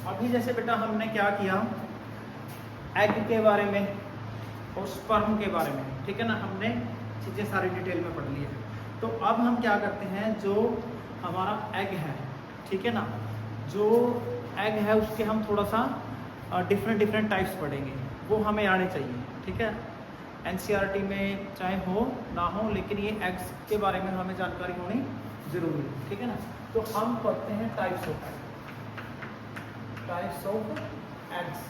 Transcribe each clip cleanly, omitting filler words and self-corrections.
अभी जैसे बेटा हमने क्या किया, एग के बारे में और स्पर्म के बारे में, ठीक है ना, हमने चीज़ें सारी डिटेल में पढ़ ली है। तो अब हम क्या करते हैं, जो हमारा एग है, ठीक है ना, जो एग है उसके हम थोड़ा सा डिफरेंट टाइप्स पढ़ेंगे, वो हमें आने चाहिए, ठीक है। एनसीईआरटी में चाहे हो ना हो, लेकिन ये एग्स के बारे में हमें जानकारी होनी जरूरी है, ठीक है ना। तो हम पढ़ते हैं टाइप्स ऑफ एग्स।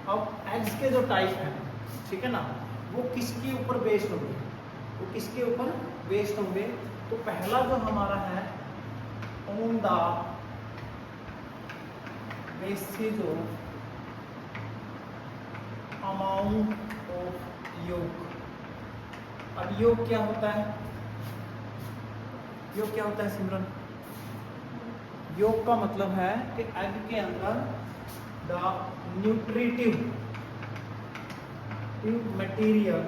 अब एग्स के जो टाइप हैं, ठीक है ना, वो किसके ऊपर बेस्ड होंगे, वो किसके ऊपर बेस्ड होंगे। तो पहला जो हमारा है, on the basis of amount of योग। अब योग क्या होता है, योग क्या होता है सिमरन? योग का मतलब है कि एग के अंदर the nutritive material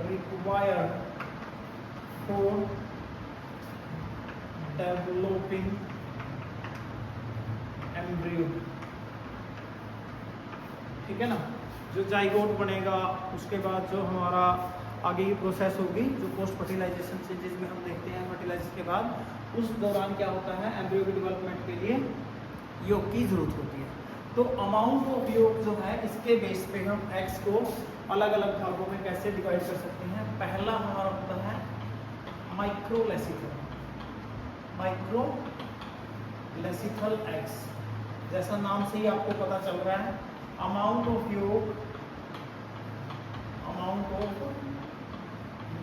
required for developing embryo, ठीक है ना। जो जाइगोट बनेगा, उसके बाद जो हमारा आगे की प्रोसेस होगी, जो पोस्ट फर्टिलाइजेशन से जिसमें हम देखते हैं फर्टिलाइजेशन के बाद, उस दौरान क्या होता है, एम्ब्रियो के डेवलपमेंट के लिए योग की जरूरत होती है। तो अमाउंट ऑफ योग जो है, इसके बेस पे हम एग्स को अलग अलग भागों में कैसे डिवाइड कर सकते हैं। पहला हमारा होता है माइक्रोलेसिथल एग्स। जैसा नाम से ही आपको पता चल रहा है, अमाउंट ऑफ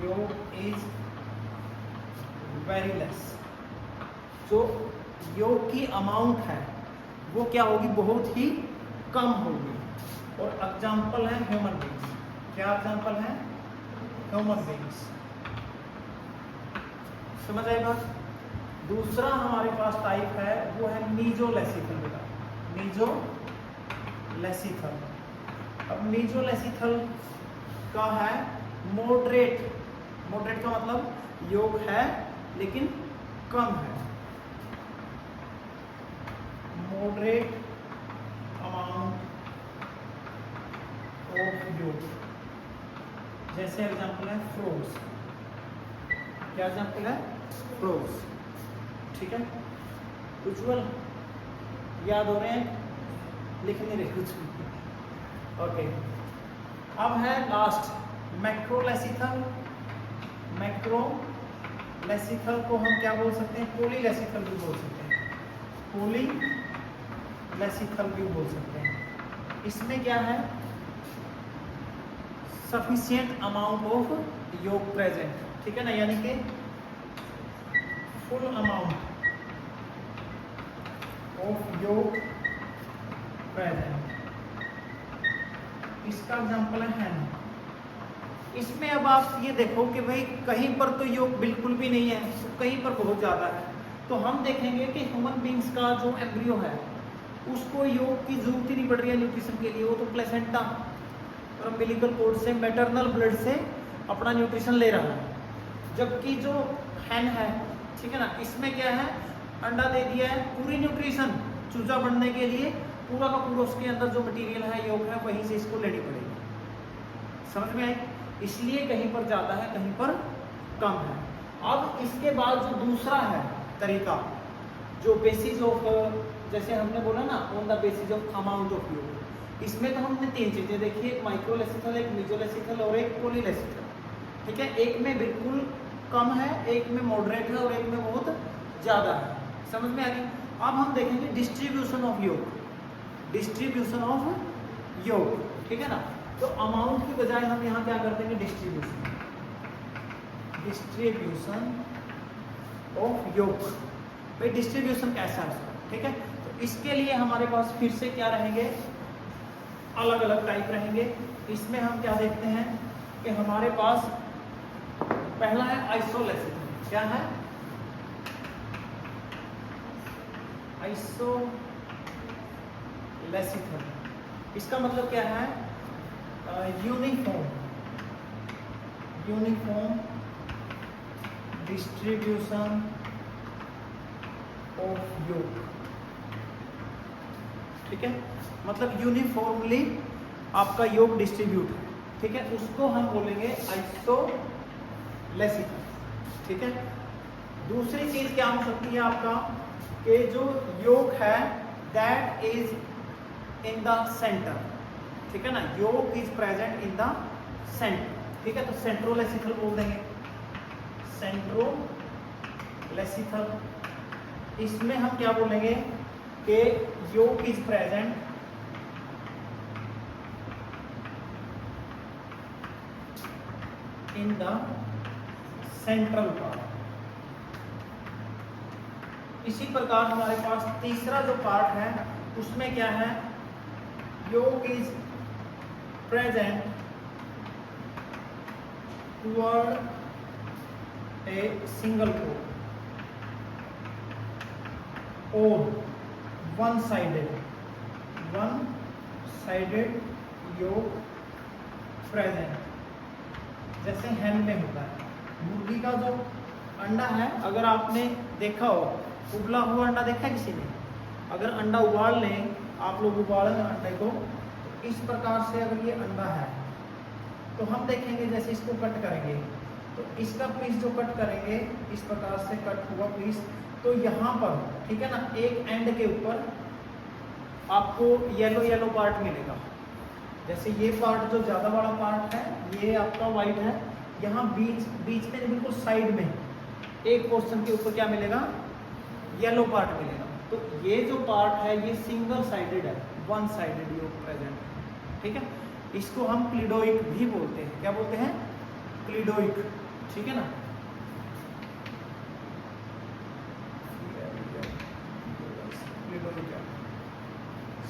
योग इज वेरी लेस। जो योग की अमाउंट है वो क्या होगी, बहुत ही कम होगी। और एग्जाम्पल है ह्यूमन बींग्स। क्या एग्जाम्पल है? Human beings. समझ आई बात? दूसरा हमारे पास टाइप है, वो है मीजोलेसिथल। बेटा मीजोलेसिथल। अब मीजोलेसिथल का है मॉडरेट का मतलब योग है लेकिन कम है। मॉडरेट अमाउंट ऑफ योग। जैसे एग्जाम्पल है फ्रोग्स। क्या एग्जाम्पल है? फ्रोग्स, ठीक है। उज्ज्वल याद हो रहे हैं, लिख नहीं रहे कुछ। ओके, अब है लास्ट मैक्रोलेसिथल। मैक्रोलेसिथल को हम क्या बोल सकते हैं? पॉलीलेसिथल भी बोल सकते हैं। पॉलीलेसिथल भी बोल सकते हैं। इसमें क्या है? सफिशिएंट अमाउंट ऑफ योग प्रेजेंट, ठीक है ना, यानी कि फुल अमाउंट ऑफ योग प्रेजेंट। इसका एग्जांपल है हैन। इसमें अब आप ये देखो कि भाई कहीं पर तो योग बिल्कुल भी नहीं है, कहीं पर बहुत ज्यादा है। तो हम देखेंगे कि ह्यूमन बींग्स का जो एम्ब्रियो है उसको योग की जरूरत ही नहीं पड़ रही है न्यूट्रिशन के लिए। वो तो प्लेसेंटा और अम्बिलिकल कोर्ड से, मैटरनल ब्लड से अपना न्यूट्रिशन ले रहा है। जबकि जो हैन है, ठीक है ना, इसमें क्या है, अंडा दे दिया है, पूरी न्यूट्रिशन चूजा बनने के लिए पूरा का पूरा उसके अंदर जो मटेरियल है, योग है, वहीं से इसको लेनी पड़ेगी। समझ में आई? इसलिए कहीं पर ज़्यादा है, कहीं पर कम है। अब इसके बाद जो दूसरा है तरीका, जो बेसिस ऑफ, जैसे हमने बोला ना, on the basis of amount of योग, इसमें तो हमने तीन चीजें देखी, एक माइक्रोलेसिथल, एक मीजोलेसिथल और एक पॉलीलेसिथल, ठीक है। एक में बिल्कुल कम है, एक में मॉडरेट है और एक में बहुत ज्यादा है। समझ में आ गई? अब हम देखेंगे डिस्ट्रीब्यूशन ऑफ योग। डिस्ट्रीब्यूशन ऑफ योग, ठीक है ना। तो अमाउंट की बजाय हम यहाँ क्या कर देंगे? डिस्ट्रीब्यूशन ऑफ योग। भाई डिस्ट्रीब्यूशन कैसा है, ठीक है। तो इसके लिए हमारे पास फिर से क्या रहेंगे? अलग अलग टाइप रहेंगे। इसमें हम क्या देखते हैं कि हमारे पास पहला है आइसोलेसिथल। क्या है? आइसोलेसिथल। इसका मतलब क्या है? यूनिफॉर्म डिस्ट्रीब्यूशन ऑफ योग, ठीक है, मतलब यूनिफॉर्मली आपका योग डिस्ट्रीब्यूट है, ठीक है, उसको हम बोलेंगे आइसोलेसिकल, ठीक है। दूसरी चीज क्या हो सकती है आपका कि जो योग है that is in the centre, ठीक है ना, योग is present in the centre, ठीक है, तो सेंट्रोलेसिकल बोल देंगे, सेंट्रोलेसिकल। इसमें हम क्या बोलेंगे कि योग is present in the central part. इसी प्रकार हमारे पास तीसरा जो पार्ट है उसमें क्या है, yolk is present toward a single pole और वन साइडेड योग प्रेजेंट, जैसे हैन में होता है। मुर्गी का जो अंडा है, अगर आपने देखा हो उबला हुआ अंडा देखा है किसी ने, अगर अंडा उबाल लें आप लोग, उबालें अंडे को, तो इस प्रकार से अगर ये अंडा है तो हम देखेंगे जैसे इसको कट करेंगे तो इसका पीस जो कट करेंगे इस प्रकार से कट हुआ पीस, तो यहाँ पर ठीक है ना, एक एंड के ऊपर आपको येलो येलो पार्ट मिलेगा। जैसे ये पार्ट जो ज़्यादा बड़ा पार्ट है ये आपका वाइट है, यहाँ बीच में बिल्कुल साइड में एक पोर्शन के ऊपर क्या मिलेगा, येलो पार्ट मिलेगा। तो ये जो पार्ट है ये सिंगल साइडेड है, वन साइडेड योग प्रेजेंट है, ठीक है। इसको हम क्लिडोइक भी बोलते हैं, क्या बोलते हैं, क्लिडोइक, ठीक है ना।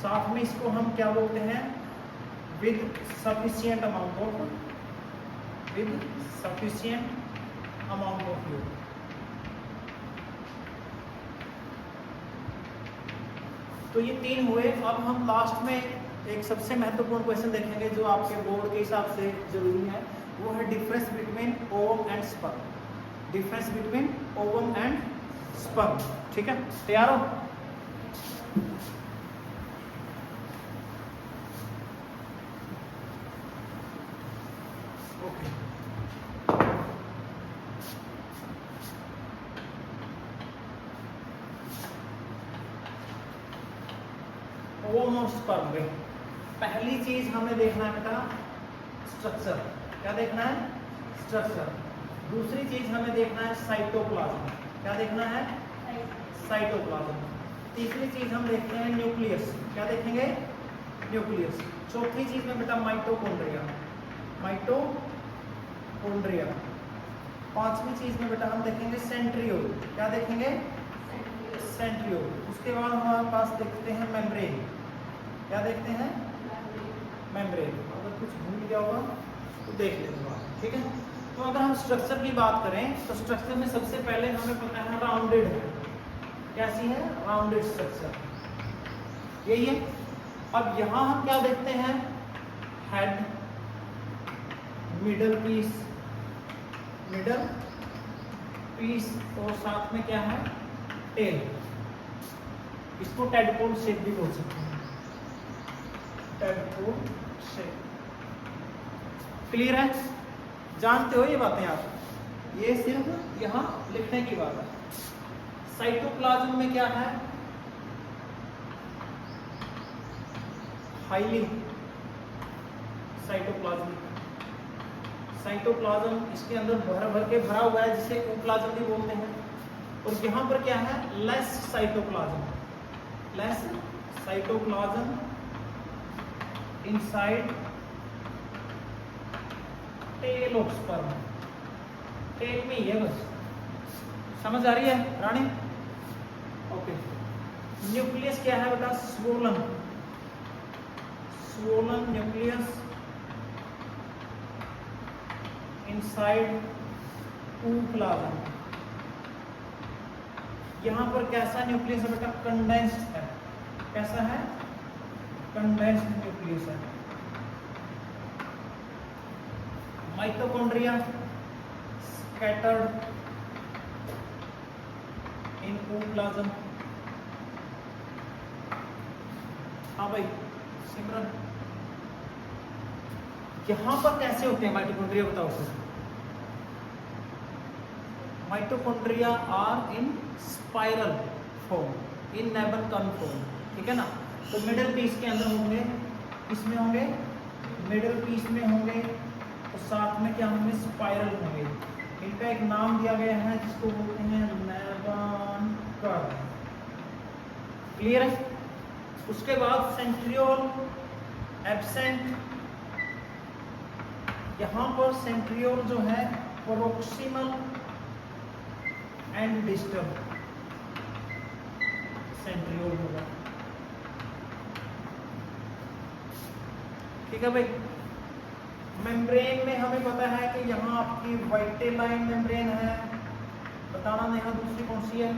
साथ में इसको हम क्या बोलते हैं, विद सफिशिएंट अमाउंट ऑफ योग। तो ये तीन हुए। अब हम लास्ट में एक सबसे महत्वपूर्ण क्वेश्चन देखेंगे जो आपके बोर्ड के हिसाब से जरूरी है, वो है difference between ovum and sperm, difference between ovum and sperm, ठीक है, तैयार हो। ओके, ओवम और स्पर्म में पहली चीज हमें देखना है बेटा स्ट्रक्चर, क्या देखना है, स्ट्रक्चर। दूसरी चीज हमें देखना है साइटोप्लाज्म, क्या देखना है, साइटोप्लाज्म। तीसरी चीज हम देखते हैं न्यूक्लियस, क्या देखेंगे, न्यूक्लियस। चौथी चीज में बेटा माइटोकॉन्ड्रिया, माइटोकॉन्ड्रिया। पांचवी चीज में बेटा हम देखेंगे सेंट्रियोल, क्या देखेंगे, सेंट्रियोल। उसके बाद हमारे पास देखते हैं मेम्ब्रेन, क्या देखते हैं, मेम्ब्रेन। अगर कुछ भूल गया होगा तो देख लेंगे, ठीक है। तो अगर हम स्ट्रक्चर की बात करें तो स्ट्रक्चर में सबसे पहले हमें पता है राउंडेड है, कैसी है, राउंडेड स्ट्रक्चर, यही है। अब यहाँ हम क्या देखते हैं, हेड, मिडल पीस और साथ में क्या है, टेल। इसको टेडपोल शेप भी बोल सकते हैं, टेडपोल शेप। क्लियर है, जानते हो ये बातें आप, ये सिर्फ यहाँ लिखने की बात है। साइटोप्लाज्म में क्या है, हाईली साइटोप्लाज्म इसके अंदर भर के भरा हुआ है, जिसे ओप्लाज्म भी बोलते हैं। और यहाँ पर क्या है, less cytoplasm inside tail of sperm, tail में ही है बस, समझ आ रही है रानी, ओके। न्यूक्लियस क्या है बेटा, स्वोलन न्यूक्लियस इनसाइड ओप्लाज्म। यहाँ पर कैसा न्यूक्लियस है बेटा, कंडेंस्ड है, कैसा है, कंडेंस्ड न्यूक्लियस है। माइटोकॉन्ड्रिया स्कैटर्ड इन ओप्लाज्म, हाँ भाई सिमरन, यहाँ पर कैसे होते हैं माइटोकॉन्ड्रिया बताओ फिर। Mitochondria are in spiral form, in नेबल कन फॉर्म, ठीक है ना। तो मिडिल पीस के अंदर होंगे, इसमें होंगे मिडिल पीस में होंगे, और साथ में क्या होंगे, स्पाइरल होंगे। इनका एक नाम दिया गया है जिसको बोलते हैं नेबल कन। क्लियर है। उसके बाद सेंट्रियोल एब्सेंट, यहाँ पर सेंट्रियोल जो है प्रोक्सिमल एंड डिस्टल सेंट्रियोल होगा, ठीक है भाई। मेम्ब्रेन में हमें पता है कि यहाँ आपकी वाइटेलाइन मेम्ब्रेन है, बताना नेहा दूसरी कौन सी है,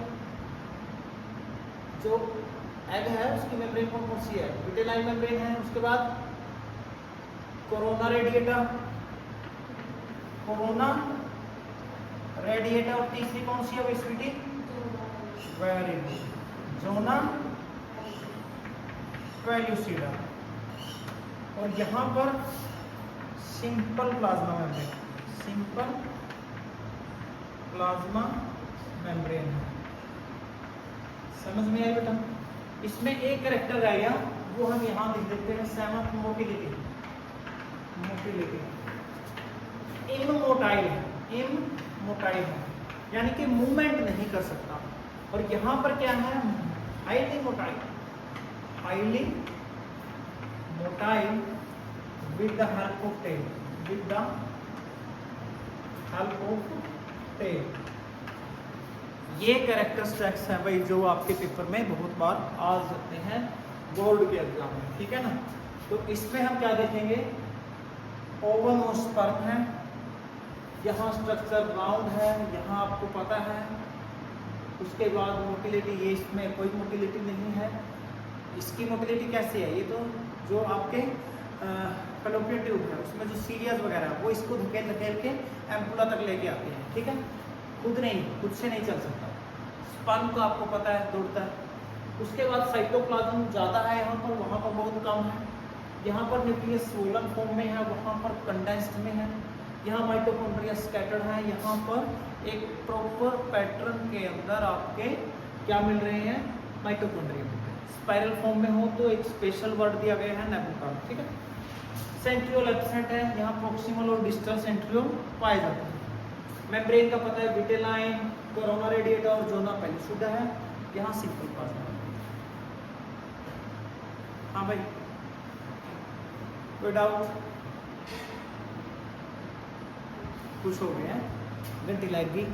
जो एग है उसकी मेम्ब्रेन कौन सी है, विटेलाइन मेम्ब्रेन है। उसके बाद कोरोना रेडिएटा, कोरोना रेडिएटा, और तीसरी कौन सी है भाई स्वीटी, वेरी गुड, जोना पेल्यूसिडा। और यहाँ पर simple plasma membrane, simple plasma membrane है। समझ में आया बेटा। इसमें एक कैरेक्टर रह गया, वो हम यहाँ लिख देते हैं, सेवंथ मोटिलिटी, मोटिलिटी इमोटाइल है, इमोटाइल है यानी कि मूवमेंट नहीं कर सकता। और यहाँ पर क्या है, highly motile, highly motile with the help of tail, with the help of tail. ये कैरेक्टरिस्टिक्स हैं भाई जो आपके पेपर में बहुत बार आ सकते हैं बोर्ड के एग्जाम में, ठीक है ना। तो इसमें हम क्या देखेंगे, ओवम और स्पर्म है, यहाँ स्ट्रक्चर राउंड है, यहाँ आपको पता है। उसके बाद मोटिलिटी, ये इसमें कोई मोटिलिटी नहीं है। इसकी मोटिलिटी कैसी है, ये तो जो आपके फैलोपियन ट्यूब है उसमें जो सीरियस वगैरह है वो इसको धकेल धकेल के एम्पुला तक लेके आते हैं, ठीक है। खुद नहीं, खुद से नहीं चल सकता। स्पर्म को आपको पता है दौड़ता है। उसके बाद साइटोप्लाज्म ज़्यादा है यहाँ पर, वहाँ पर बहुत कम है। यहाँ पर न्यूक्लियस स्वोलन फॉर्म में है, वहाँ पर कंडेंस्ड में है। यहाँ माइटोकॉन्ड्रिया स्कैटर्ड है, यहाँ पर एक प्रॉपर पैटर्न के अंदर आपके क्या मिल रहे हैं, माइटोकॉन्ड्रिया। स्पाइरल फॉर्म में हो तो एक स्पेशल वर्ड दिया गया है नेबुकॉन, ठीक है। सेंट्रियोल एब्सेंट है, यहाँ प्रोक्सिमल और डिस्टल सेंट्रियोल पाए जाते हैं। मेम्ब्रेन का पता है, विटेलाइन, कोरोना रेडिएटा और जोना पेल्यूसिडा है। यहाँ सिंपल प्लाज्मा। हाँ भाई, कोई डाउट? कुछ हो गया, घंटी लग गई।